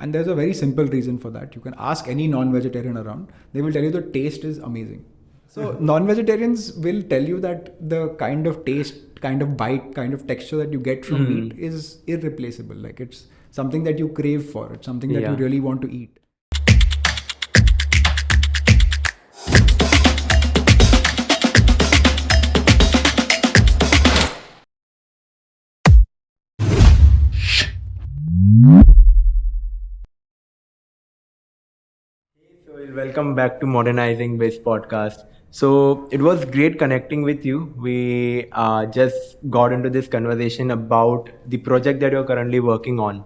And there's a very simple reason for that. You can ask any non-vegetarian around. They will tell you the taste is amazing. So non-vegetarians will tell you that the kind of taste, kind of bite, kind of texture that you get from meat is irreplaceable. Like it's something that you crave for. It's something that you really want to eat. Welcome back to Modernizing Biz podcast. So it was great connecting with you. We just got into this conversation about the project that you're currently working on.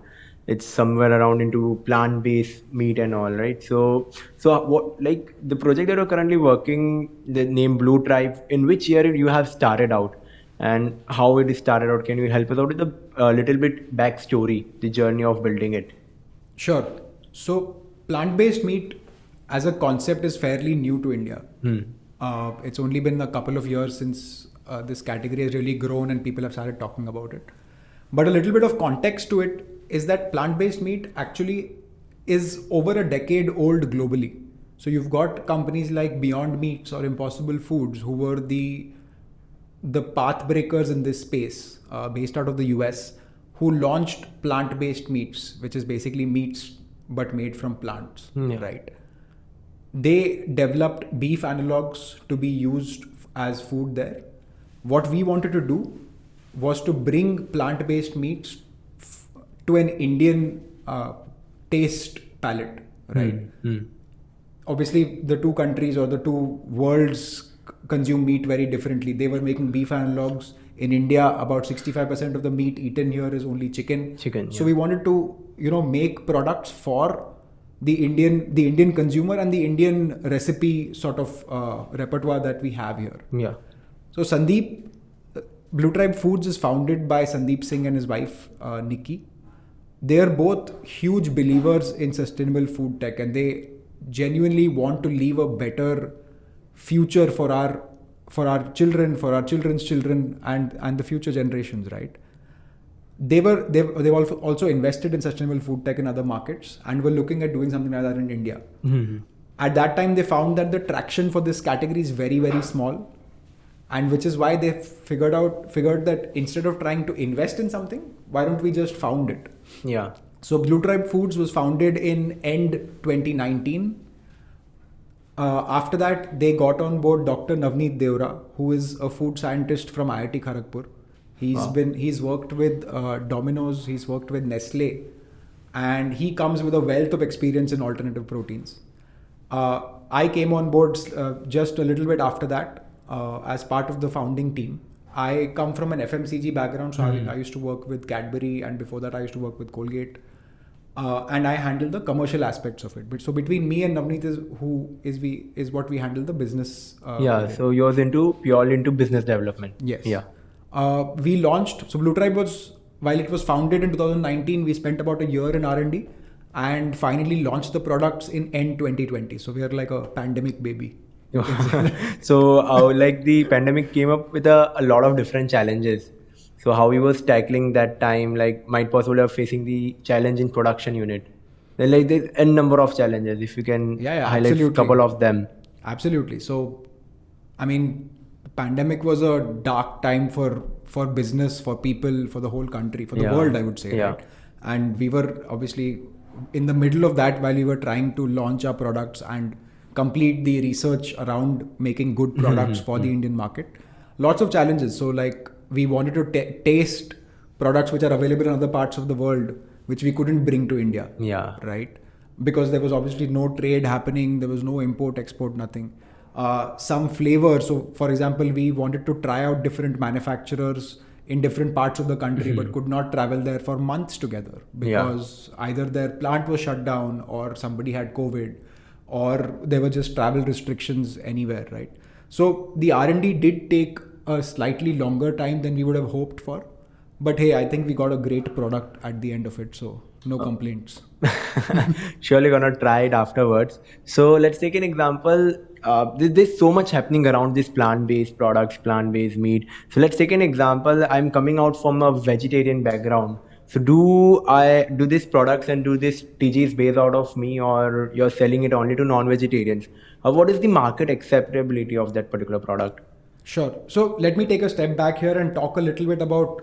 It's somewhere around into plant-based meat and all, right? So what, like the project that you're currently working, the name Blue Tribe, in which year you have started out and how it started out? Can you help us out with a little bit backstory, the journey of building it? Sure. So plant-based meat as a concept is fairly new to India. It's only been a couple of years since this category has really grown and people have started talking about it. But a little bit of context to it is that plant-based meat actually is over a decade old globally. So you've got companies like Beyond Meats or Impossible Foods who were the path breakers in this space, based out of the US, who launched plant-based meats, which is basically meats but made from plants, right? They developed beef analogs to be used as food there. What we wanted to do was to bring plant-based meats to an Indian taste palette, right? Obviously, the two countries or the two worlds consume meat very differently. They were making beef analogs. In India, about 65% of the meat eaten here is only chicken. So we wanted to, make products for the Indian consumer and the Indian recipe sort of repertoire that we have here. Yeah. So Sandeep, Blue Tribe Foods is founded by Sandeep Singh and his wife Nikki. They are both huge believers in sustainable food tech, and they genuinely want to leave a better future for our children, for our children's children, and the future generations, right? They've also invested in sustainable food tech in other markets and were looking at doing something like that in India. At that time, they found that the traction for this category is very, very small, and which is why they figured that instead of trying to invest in something, why don't we just found it? Yeah. So Blue Tribe Foods was founded in end 2019. After that, they got on board Dr. Navneet Deora, who is a food scientist from IIT Kharagpur. He's worked with Domino's, he's worked with Nestle, and he comes with a wealth of experience in alternative proteins. I came on board just a little bit after that as part of the founding team. I come from an FMCG background, so I used to work with Cadbury, and before that I used to work with Colgate. And I handle the commercial aspects of it. But so between me and Navneet is what we handle the business. So yours purely into business development. Yes. Yeah. We launched. So Blue Tribe while it was founded in 2019, we spent about a year in R&D and finally launched the products in end 2020. So we are like a pandemic baby. So like the pandemic came up with a lot of different challenges. So how he was tackling that time, like might possibly have facing the challenge in production unit. Then like there's a number of challenges. If you can highlight a couple of them. Absolutely. So, I mean, the pandemic was a dark time for business, for people, for the whole country, for the world, I would say. Yeah. Right? And we were obviously in the middle of that while we were trying to launch our products and complete the research around making good products for the Indian market. Lots of challenges. So like, we wanted to taste products which are available in other parts of the world, which we couldn't bring to India. Yeah. Right? Because there was obviously no trade happening. There was no import, export, nothing. Some flavor. So for example, we wanted to try out different manufacturers in different parts of the country, but could not travel there for months together because either their plant was shut down or somebody had COVID or there were just travel restrictions anywhere, right? So the R&D did take a slightly longer time than we would have hoped for. But hey, I think we got a great product at the end of it. So no complaints. Surely gonna try it afterwards. So let's take an example. There's so much happening around this plant-based products, plant-based meat. So let's take an example. I'm coming out from a vegetarian background. So do these products and do these TGs based out of me, or you're selling it only to non-vegetarians? What is the market acceptability of that particular product? Sure. So let me take a step back here and talk a little bit about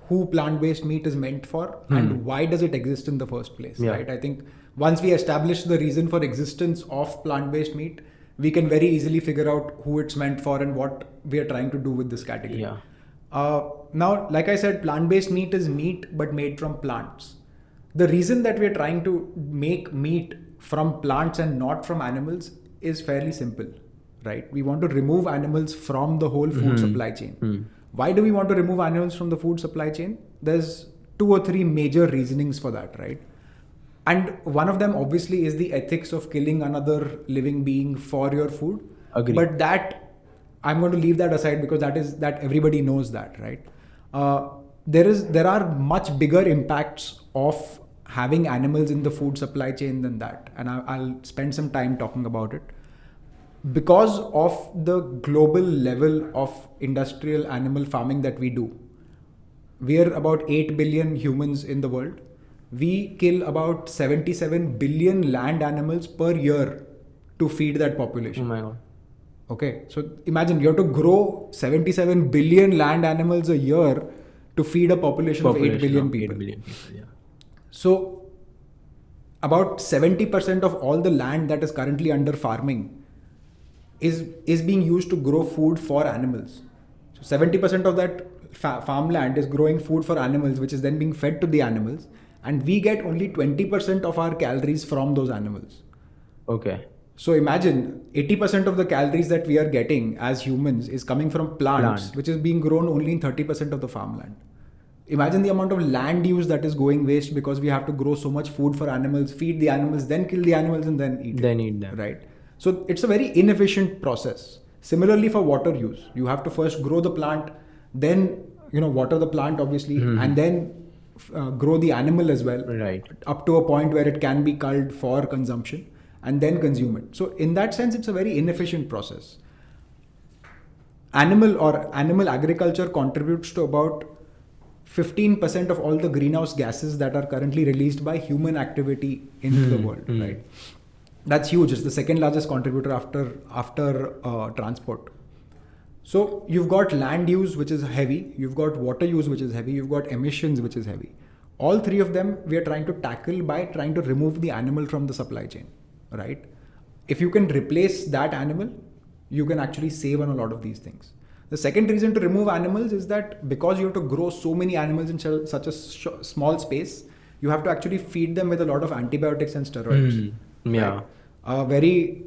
who plant-based meat is meant for and why does it exist in the first place, right? I think once we establish the reason for existence of plant-based meat, we can very easily figure out who it's meant for and what we are trying to do with this category. Now, like I said, plant-based meat is meat but made from plants. The reason that we are trying to make meat from plants and not from animals is fairly simple, right? We want to remove animals from the whole food supply chain. Why do we want to remove animals from the food supply chain? There's 2 or 3 major reasonings for that, right? And one of them obviously is the ethics of killing another living being for your food. Agree. But that, I'm going to leave that aside because that everybody knows that, right? There are much bigger impacts of having animals in the food supply chain than that. And I'll spend some time talking about it. Because of the global level of industrial animal farming that we do, we are about 8 billion humans in the world. We kill about 77 billion land animals per year to feed that population. Oh my God. Okay, so imagine you have to grow 77 billion land animals a year to feed a population of 8 billion people. 8 billion people, yeah. So about 70% of all the land that is currently under farming is being used to grow food for animals. So 70% of that farmland is growing food for animals, which is then being fed to the animals. And we get only 20% of our calories from those animals. Okay. So imagine 80% of the calories that we are getting as humans is coming from plants, which is being grown only in 30% of the farmland. Imagine the amount of land use that is going waste because we have to grow so much food for animals, feed the animals, then kill the animals and then eat them. Right? So it's a very inefficient process. Similarly for water use, you have to first grow the plant, then water the plant obviously, and then grow the animal as well, right, up to a point where it can be culled for consumption and then consume it. So in that sense, it's a very inefficient process. Animal agriculture contributes to about 15% of all the greenhouse gases that are currently released by human activity into the world, right? That's huge. It's the second largest contributor after transport. So you've got land use, which is heavy. You've got water use, which is heavy. You've got emissions, which is heavy. All 3 of them we are trying to tackle by trying to remove the animal from the supply chain, right? If you can replace that animal, you can actually save on a lot of these things. The second reason to remove animals is that because you have to grow so many animals in such a small space, you have to actually feed them with a lot of antibiotics and steroids. Yeah. Right? A very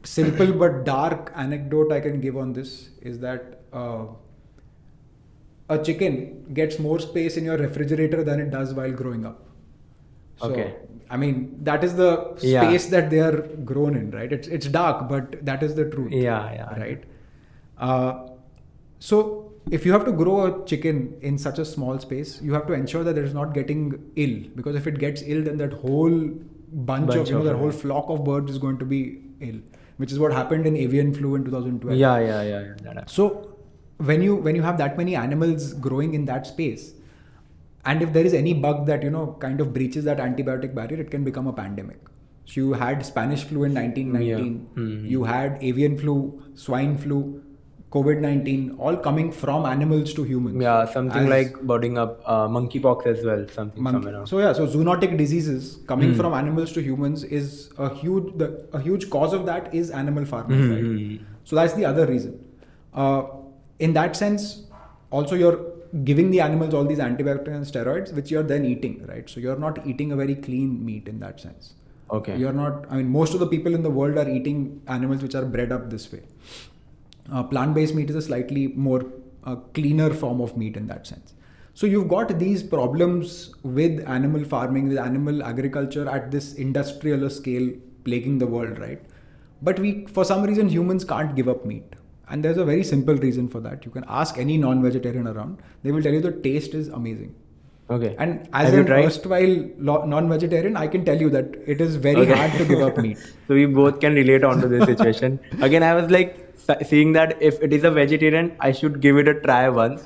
simple but dark anecdote I can give on this is that a chicken gets more space in your refrigerator than it does while growing up. So, I mean, that is the space that they are grown in, right? It's dark, but that is the truth. Right? So if you have to grow a chicken in such a small space, you have to ensure that it is not getting ill, because if it gets ill, then that whole bunch of that whole flock of birds is going to be ill, which is what happened in avian flu in 2012. Yeah. So when you have that many animals growing in that space, and if there is any bug that kind of breaches that antibiotic barrier, it can become a pandemic. So you had Spanish flu in 1919, you had avian flu, swine flu, COVID-19, all coming from animals to humans. Yeah, something like budding up monkeypox as well, So zoonotic diseases coming from animals to humans is a huge cause of that is animal farming, right? So that's the other reason. In that sense, also you're giving the animals all these antibiotics and steroids, which you're then eating, right? So you're not eating a very clean meat in that sense. Okay. You're not. I mean, most of the people in the world are eating animals which are bred up this way. Plant-based meat is a slightly more cleaner form of meat in that sense. So you've got these problems with animal farming, with animal agriculture at this industrial scale plaguing the world, right? But for some reason, humans can't give up meat. And there's a very simple reason for that. You can ask any non-vegetarian around. They will tell you the taste is amazing. Okay. And as Have you an tried? erstwhile non-vegetarian, I can tell you that it is very Okay. hard to give up meat. So we both can relate on to this situation. Again, I was like seeing that if it is a vegetarian, I should give it a try once.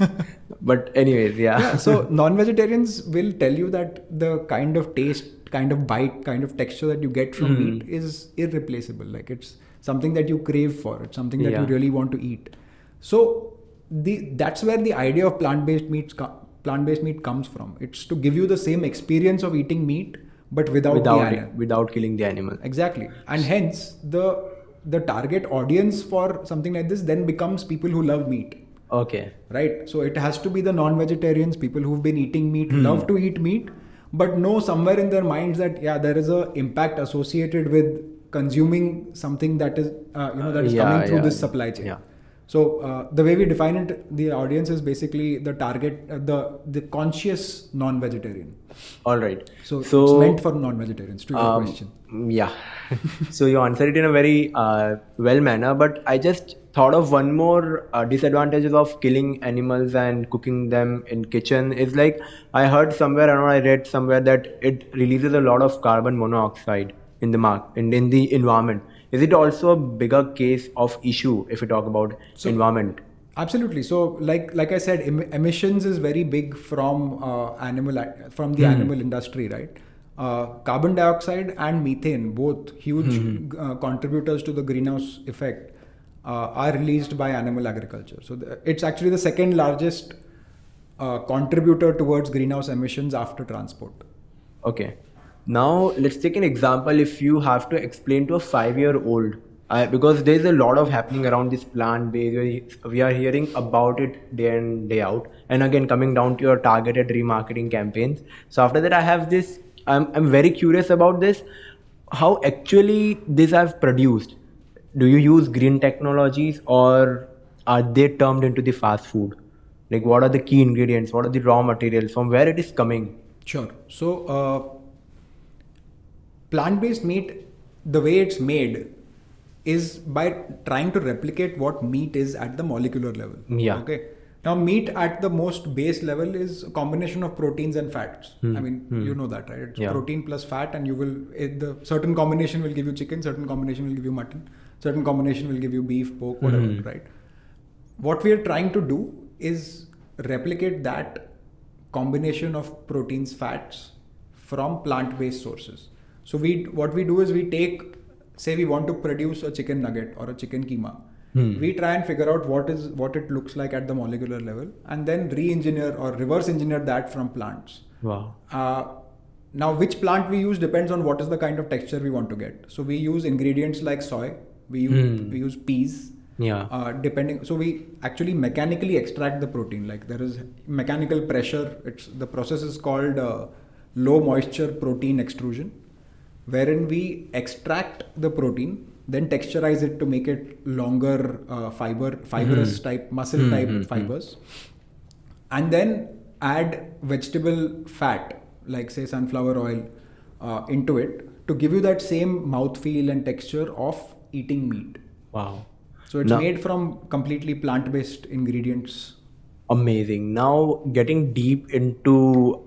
But anyways, Yeah, yeah. so non-vegetarians will tell you that the kind of taste, kind of bite, kind of texture that you get from meat is irreplaceable. Like it's something that you crave for. It's something that you Yeah. really want to eat. So that's where the idea of plant-based meat comes from. It's to give you the same experience of eating meat, but without the animal. Without killing the animal. Exactly, and hence the target audience for something like this then becomes people who love meat. Okay. Right, so it has to be the non-vegetarians, people who've been eating meat, love to eat meat, but know somewhere in their minds that there is a impact associated with consuming something that is that is coming through this supply chain. Yeah. So the way we define it, the audience is basically the target, the conscious non-vegetarian. All right. So it's meant for non-vegetarians. To your question. Yeah. So you answered it in a very well manner, but I just thought of one more disadvantages of killing animals and cooking them in kitchen is like I heard somewhere, I don't know, I read somewhere that it releases a lot of carbon monoxide in the in the environment. Is it also a bigger case of issue if we talk about environment? Absolutely. So, like I said, emissions is very big from the animal industry, right? Carbon dioxide and methane, both huge contributors to the greenhouse effect, are released by animal agriculture. So, it's actually the second largest contributor towards greenhouse emissions after transport. Okay. Now let's take an example. If you have to explain to a 5-year-old, because there's a lot of happening around this plant-based, we are hearing about it day in day out. And again, coming down to your targeted remarketing campaigns. So after that, I have this. I'm very curious about this. How actually this I've produced? Do you use green technologies or are they termed into the fast food? Like what are the key ingredients? What are the raw materials? From where it is coming? Sure. So plant-based meat, the way it's made is by trying to replicate what meat is at the molecular level. Yeah. Okay. Now, meat at the most base level is a combination of proteins and fats. I mean, you know that, right? It's protein plus fat, and the certain combination will give you chicken, certain combination will give you mutton, certain combination will give you beef, pork, whatever, right? What we are trying to do is replicate that combination of proteins, fats from plant-based sources. So what we do is we take, say we want to produce a chicken nugget or a chicken keema. We try and figure out what it looks like at the molecular level and then re-engineer or reverse engineer that from plants. Wow. Now, which plant we use depends on what is the kind of texture we want to get. So we use ingredients like soy, we use peas. Yeah. So we actually mechanically extract the protein. Like there is mechanical pressure. The process is called low moisture protein extrusion, wherein we extract the protein, then texturize it to make it longer fibrous type, muscle type fibers, and then add vegetable fat, like say sunflower oil, into it to give you that same mouthfeel and texture of eating meat. Wow. So it's made from completely plant-based ingredients. Amazing. Now getting deep into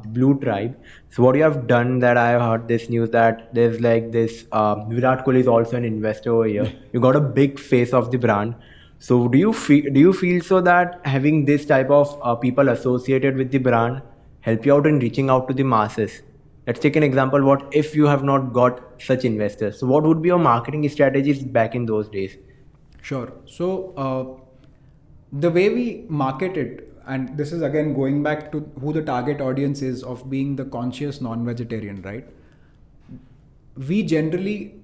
Blue Tribe. So what you have done, that I have heard this news that there's like this Virat Kohli is also an investor over here. You got a big face of the brand. So do you feel so that having this type of people associated with the brand help you out in reaching out to the masses? Let's take an example. What if you have not got such investors? So what would be your marketing strategies back in those days? Sure. So the way we market it, and this is again going back to who the target audience is of being the conscious non-vegetarian, right? We generally,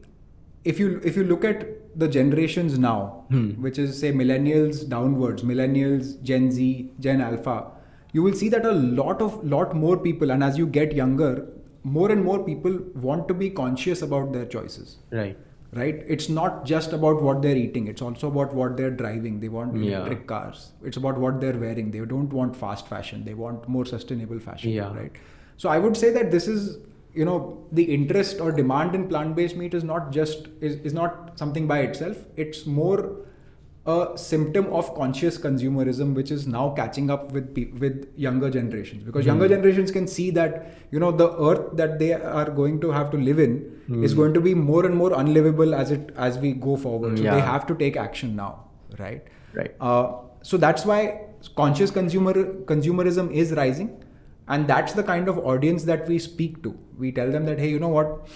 if you look at the generations now, which is say millennials downwards, millennials, Gen Z, Gen Alpha, you will see that a lot more people, and as you get younger, more and more people want to be conscious about their choices. Right? It's not just about what they're eating. It's also about what they're driving. They want electric cars. It's about what they're wearing. They don't want fast fashion. They want more sustainable fashion. Right? So I would say that this is, the interest or demand in plant-based meat is not something by itself. It's more a symptom of conscious consumerism, which is now catching up with younger generations, because younger generations can see that the earth that they are going to have to live in is going to be more and more unlivable as we go forward. So they have to take action now, right? Right. So that's why conscious consumerism is rising, and that's the kind of audience that we speak to. We tell them that, hey, you know what?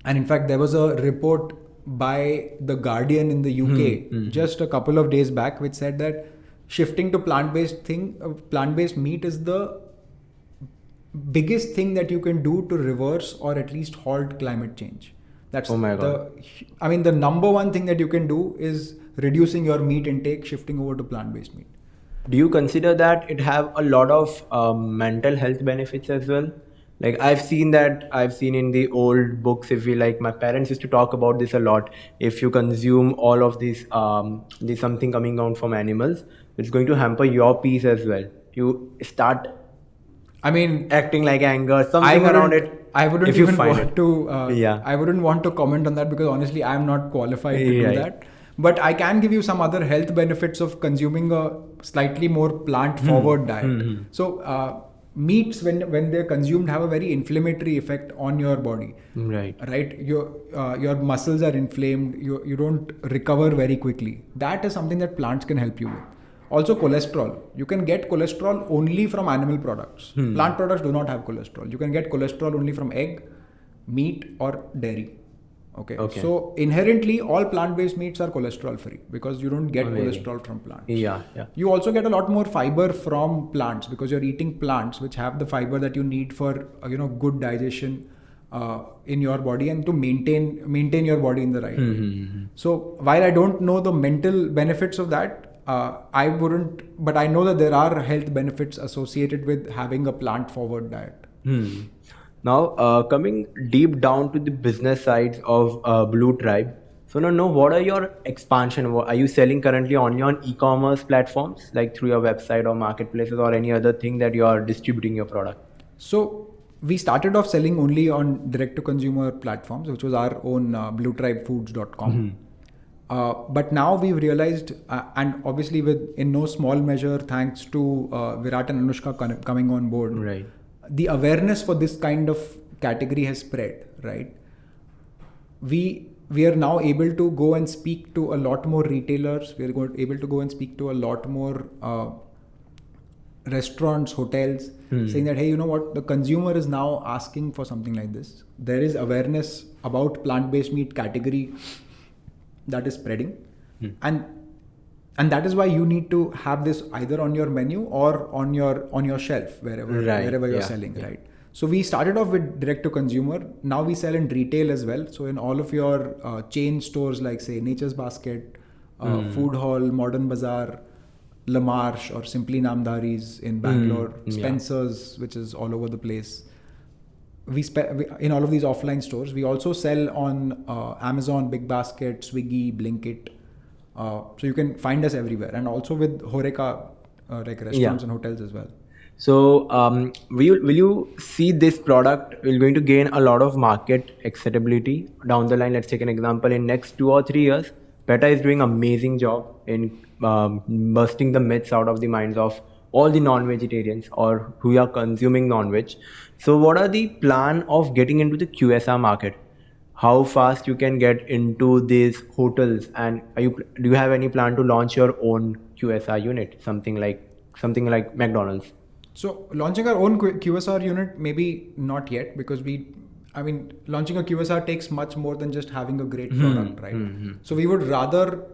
And in fact, there was a report by The Guardian in the UK just a couple of days back, which said that shifting to plant-based meat is the biggest thing that you can do to reverse or at least halt climate change. That's Oh my God. the number one thing that you can do is reducing your meat intake, shifting over to plant-based meat. Do you consider that it have a lot of mental health benefits as well? Like I've seen in the old books, if we like, my parents used to talk about this a lot. If you consume all of this, there's something coming out from animals, it's going to hamper your peace as well. You start acting like anger, something around it. I wouldn't if you even find want it. to. Yeah. I wouldn't want to comment on that because honestly, I'm not qualified to do Right. that. But I can give you some other health benefits of consuming a slightly more plant-forward diet. So meats, when they're consumed, have a very inflammatory effect on your body. Right. Your muscles are inflamed. You don't recover very quickly. That is something that plants can help you with. Also, cholesterol. You can get cholesterol only from animal products. Plant products do not have cholesterol. You can get cholesterol only from egg, meat, or dairy. Okay. So inherently, all plant-based meats are cholesterol-free because you don't get cholesterol from plants. Yeah. You also get a lot more fiber from plants because you're eating plants which have the fiber that you need for good digestion in your body and to maintain your body in the right way. So while I don't know the mental benefits of that, I wouldn't, but I know that there are health benefits associated with having a plant-forward diet. Now, coming deep down to the business sides of Blue Tribe. So now, what are your expansion? Are you selling currently only on e-commerce platforms, like through your website or marketplaces or any other thing that you are distributing your product? So we started off selling only on direct-to-consumer platforms, which was our own bluetribefoods.com. But now we've realized, and obviously in no small measure, thanks to Virat and Anushka coming on board, Right. the awareness for this kind of category has spread, right? We are now able to go and speak to a lot more retailers. We are able to go and speak to a lot more restaurants, hotels, saying that, hey, you know what? The consumer is now asking for something like this. There is awareness about plant-based meat category that is spreading. And that is why you need to have this either on your menu or on your shelf wherever you're selling, right? So we started off with direct to consumer. Now we sell in retail as well. So in all of your chain stores like say Nature's Basket, Food Hall, Modern Bazaar, La Marche or Simply Namdari's in Bangalore, Spencer's, which is all over the place. We in all of these offline stores. We also sell on Amazon, Big Basket, Swiggy, Blinkit. So you can find us everywhere, and also with Horeca, like restaurants and hotels as well. So will you see this product will going to gain a lot of market acceptability down the line? Let's take an example. In next 2 or 3 years, PETA is doing amazing job in busting the myths out of the minds of all the non-vegetarians or who are consuming non-veg. So what are the plan of getting into the QSR market? How fast you can get into these hotels, and do you have any plan to launch your own QSR unit, something like McDonald's? So launching our own QSR unit, maybe not yet, because launching a QSR takes much more than just having a great product, right? So we would rather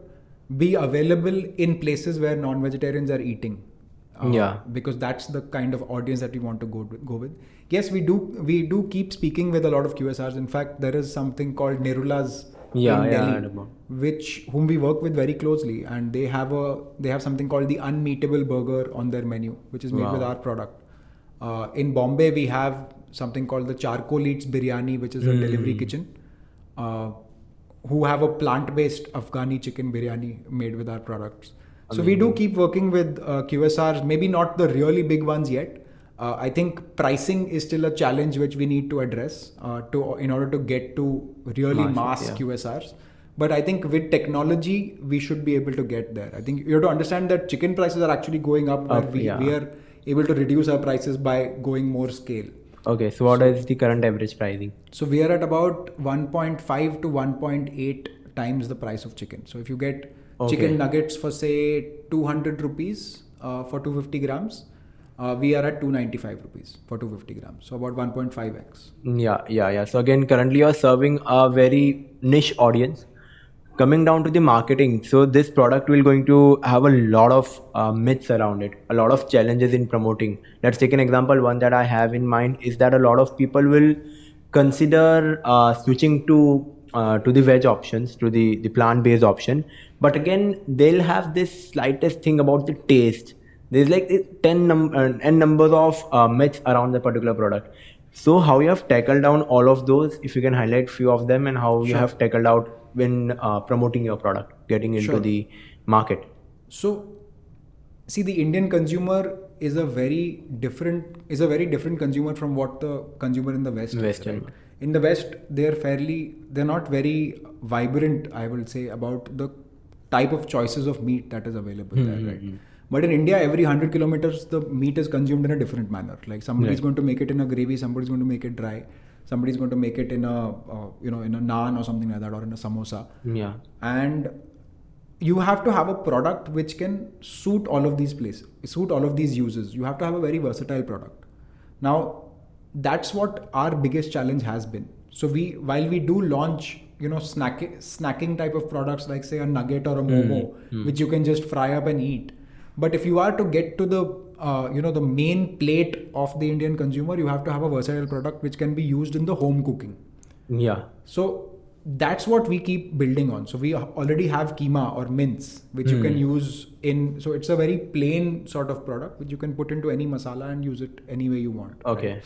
be available in places where non-vegetarians are eating. Because that's the kind of audience that we want to go with. Yes, we do keep speaking with a lot of QSRs. In fact, there is something called Nerula's in Delhi, whom we work with very closely, and they have something called the Unmeatable Burger on their menu, which is made with our product. In Bombay, we have something called the Charcoal Eats Biryani, which is a delivery kitchen, who have a plant-based Afghani chicken biryani made with our products. So we do keep working with QSRs, maybe not the really big ones yet. I think pricing is still a challenge which we need to address in order to get to really mass QSRs. But I think with technology, we should be able to get there. I think you have to understand that chicken prices are actually going up, where we are able to reduce our prices by going more scale. Okay, so what is the current average pricing? So we are at about 1.5 to 1.8 times the price of chicken. So if you get chicken nuggets for say 200 rupees for 250 grams, we are at 295 rupees for 250 grams. So about 1.5x. Yeah. So again, currently you're serving a very niche audience. Coming down to the marketing, so this product will going to have a lot of myths around it, a lot of challenges in promoting. Let's take an example. One that I have in mind is that a lot of people will consider switching to the veg options, to the plant-based option. But again, they'll have this slightest thing about the taste. There's like n numbers of myths around the particular product. So how you have tackled down all of those, if you can highlight few of them, and how you have tackled out when promoting your product, getting into the market. So see, the Indian consumer is a very different consumer from what the consumer in the West is, right? In the West, they're not very vibrant, I will say, about the type of choices of meat that is available there, right? But in India, every 100 kilometers, the meat is consumed in a different manner. Like somebody's going to make it in a gravy, somebody's going to make it dry, somebody's going to make it in a in a naan or something like that, or in a samosa. Yeah. And you have to have a product which can suit all of these places, suit all of these uses. You have to have a very versatile product. Now, that's what our biggest challenge has been. So while we do launch, snacking type of products like say a nugget or a momo, which you can just fry up and eat. But if you are to get to the the main plate of the Indian consumer, you have to have a versatile product which can be used in the home cooking. Yeah. So that's what we keep building on. So we already have keema or mince, which you can use in. So it's a very plain sort of product which you can put into any masala and use it any way you want. Okay. Right?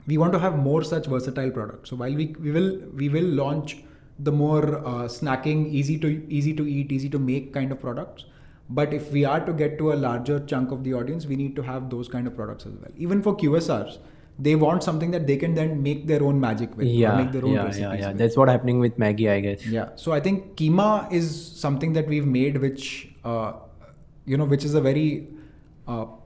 We want to have more such versatile products. So while we will launch the more snacking, easy to eat, easy to make kind of products. But if we are to get to a larger chunk of the audience, we need to have those kind of products as well. Even for QSRs, they want something that they can then make their own magic with. Or make their own recipes with. That's what happening with Maggie, I guess. Yeah. So I think keema is something that we've made, which which is a very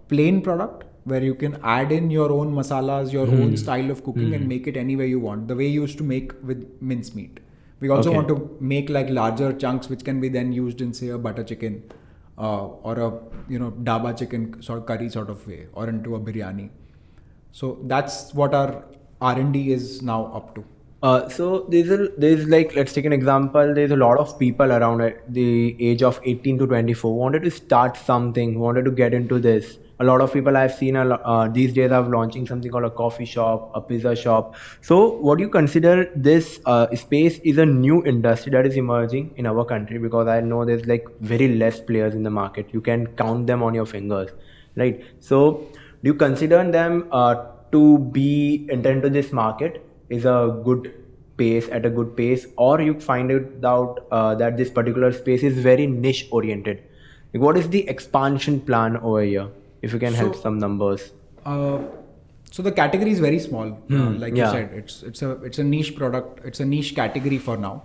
plain product where you can add in your own masalas, your own style of cooking, and make it any way you want. The way you used to make with mincemeat. We also want to make like larger chunks, which can be then used in say a butter chicken. Or a dhaba chicken sort of curry sort of way, or into a biryani. So that's what our R&D is now up to. So there's like, let's take an example. There's a lot of people around at the age of 18 to 24 wanted to start something, wanted to get into this. A lot of people I've seen these days are launching something called a coffee shop, a pizza shop. So what do you consider this space is a new industry that is emerging in our country? Because I know there's like very less players in the market. You can count them on your fingers, right? So do you consider them to be entered into this market is a good pace, at a good pace, or you find it out that this particular space is very niche oriented? Like, what is the expansion plan over here? If you can help some numbers. So the category is very small, like you said. It's a niche product. It's a niche category for now,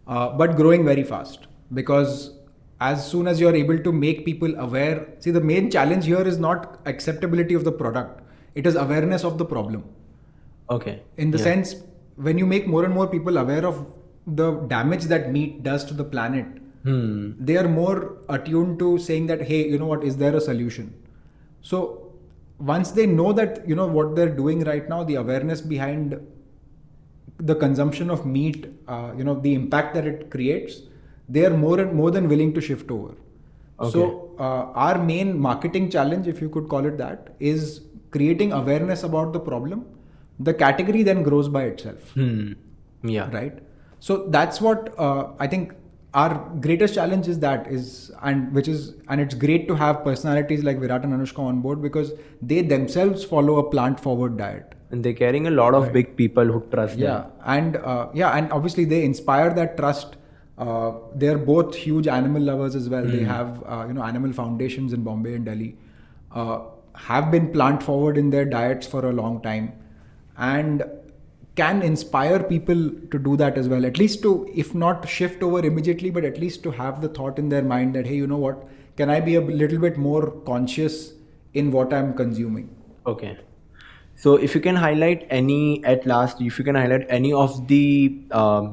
but growing very fast. Because as soon as you are able to make people aware, see, the main challenge here is not acceptability of the product. It is awareness of the problem. Okay. In the sense, when you make more and more people aware of the damage that meat does to the planet, they are more attuned to saying that, hey, you know what, is there a solution? So once they know that, what they're doing right now, the awareness behind the consumption of meat, the impact that it creates, they are more than willing to shift over. Okay. So our main marketing challenge, if you could call it that, is creating awareness about the problem. The category then grows by itself. Yeah. Right. So that's what I think our greatest challenge is and it's great to have personalities like Virat and Anushka on board, because they themselves follow a plant-forward diet. And they're carrying a lot of big people who trust them. And obviously they inspire that trust. They're both huge animal lovers as well. They have animal foundations in Bombay and Delhi. Have been plant-forward in their diets for a long time. And can inspire people to do that as well. At least to, if not shift over immediately, but at least to have the thought in their mind that, hey, you know what, can I be a little bit more conscious in what I'm consuming? Okay. So if you can highlight any, at last, if you can highlight any of the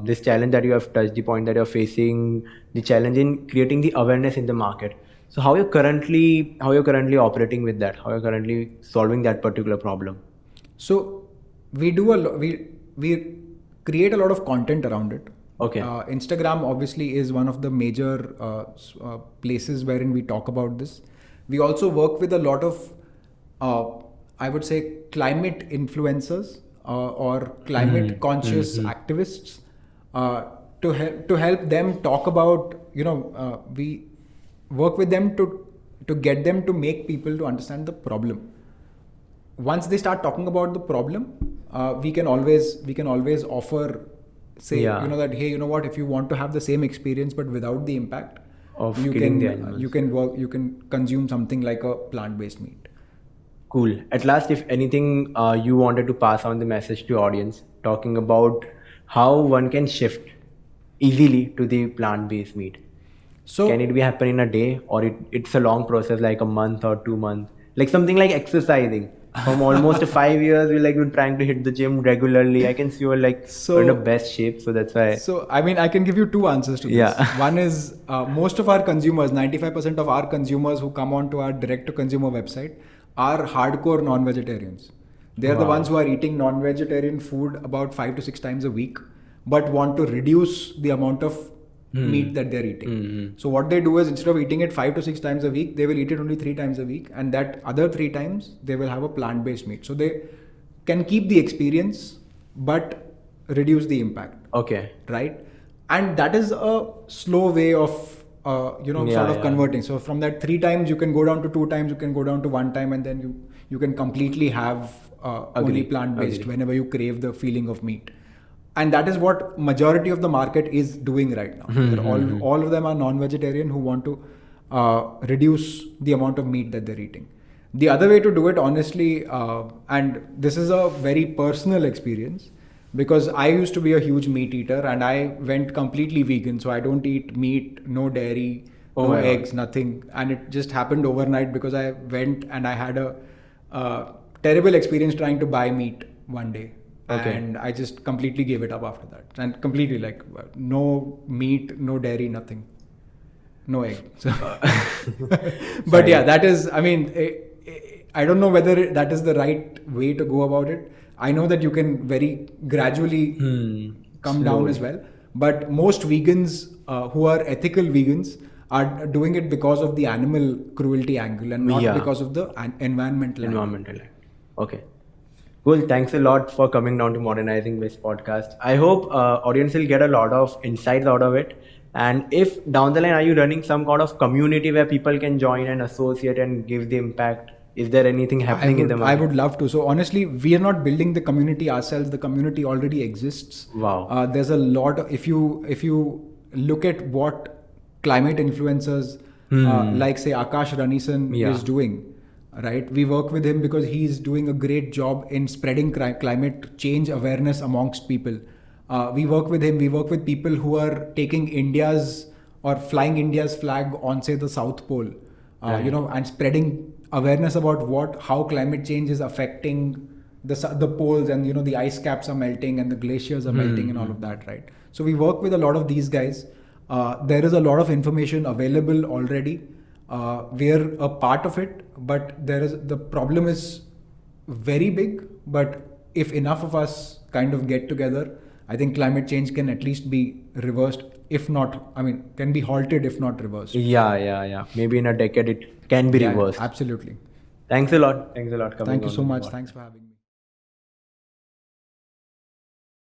this challenge that you have touched, the point that you're facing, the challenge in creating the awareness in the market. So how you're currently operating with that? How you're currently solving that particular problem? So we do we create a lot of content around it. Okay. Instagram obviously is one of the major places wherein we talk about this. We also work with a lot of I would say climate influencers or climate conscious activists to help them talk about, we work with them to get them to make people to understand the problem. Once they start talking about the problem, we can always offer, say, that, hey, you know what, if you want to have the same experience but without the impact of you killing the can animals. you can consume something like a plant-based meat. Cool. At last, if anything, you wanted to pass on the message to audience, talking about how one can shift easily to the plant-based meat. So Can it be happen in a day, or it's a long process, like a month or 2 months, like something like exercising? From almost 5 years, we're trying to hit the gym regularly. I can see you're you're in the best shape, so that's why. So, I mean, I can give you two answers to this. Yeah. One is most of our consumers, 95% of our consumers who come onto our direct-to-consumer website are hardcore non-vegetarians. They're the ones who are eating non-vegetarian food about 5 to 6 times a week, but want to reduce the amount of meat that they're eating. So what they do is, instead of eating it 5 to 6 times a week, they will eat it only 3 times a week, and that other 3 times they will have a plant-based meat. So they can keep the experience but reduce the impact. Okay. Right? And that is a slow way of converting. So from that 3 times you can go down to 2 times, you can go down to 1 time, and then you can completely have only plant-based whenever you crave the feeling of meat. And that is what majority of the market is doing right now. All of them are non-vegetarian who want to reduce the amount of meat that they're eating. The other way to do it, honestly, and this is a very personal experience, because I used to be a huge meat eater and I went completely vegan. So I don't eat meat, no dairy, no eggs, nothing. And it just happened overnight because I went and I had a terrible experience trying to buy meat one day. Okay. And I just completely gave it up after that. And completely, no meat, no dairy, nothing. No egg. So but yeah, that is, I mean, I don't know whether that is the right way to go about it. I know that you can very gradually come down as well. But most vegans who are ethical vegans are doing it because of the animal cruelty angle and not because of the environmental angle. Okay. Cool. Thanks a lot for coming down to Modernizing Biz podcast. I hope audience will get a lot of insights out of it. And if down the line, are you running some kind of community where people can join and associate and give the impact? Is there anything happening in the market? I would love to. So honestly, we are not building the community ourselves. The community already exists. Wow. There's a lot of, if you look at what climate influencers like say Akash Ranison is doing, right? We work with him because he's doing a great job in spreading climate change awareness amongst people. We work with him. We work with people who are taking India's or flying India's flag on, say, the South Pole, and spreading awareness about how climate change is affecting the poles, and the ice caps are melting and the glaciers are melting and all of that, right? So we work with a lot of these guys. There is a lot of information available already. We're a part of it, but the problem is very big. But if enough of us kind of get together, I think climate change can at least be reversed, if not, can be halted, if not reversed. Yeah. Maybe in a decade it can be reversed. Absolutely. Thanks a lot. Thanks a lot. Thank you so much. Thanks for having me.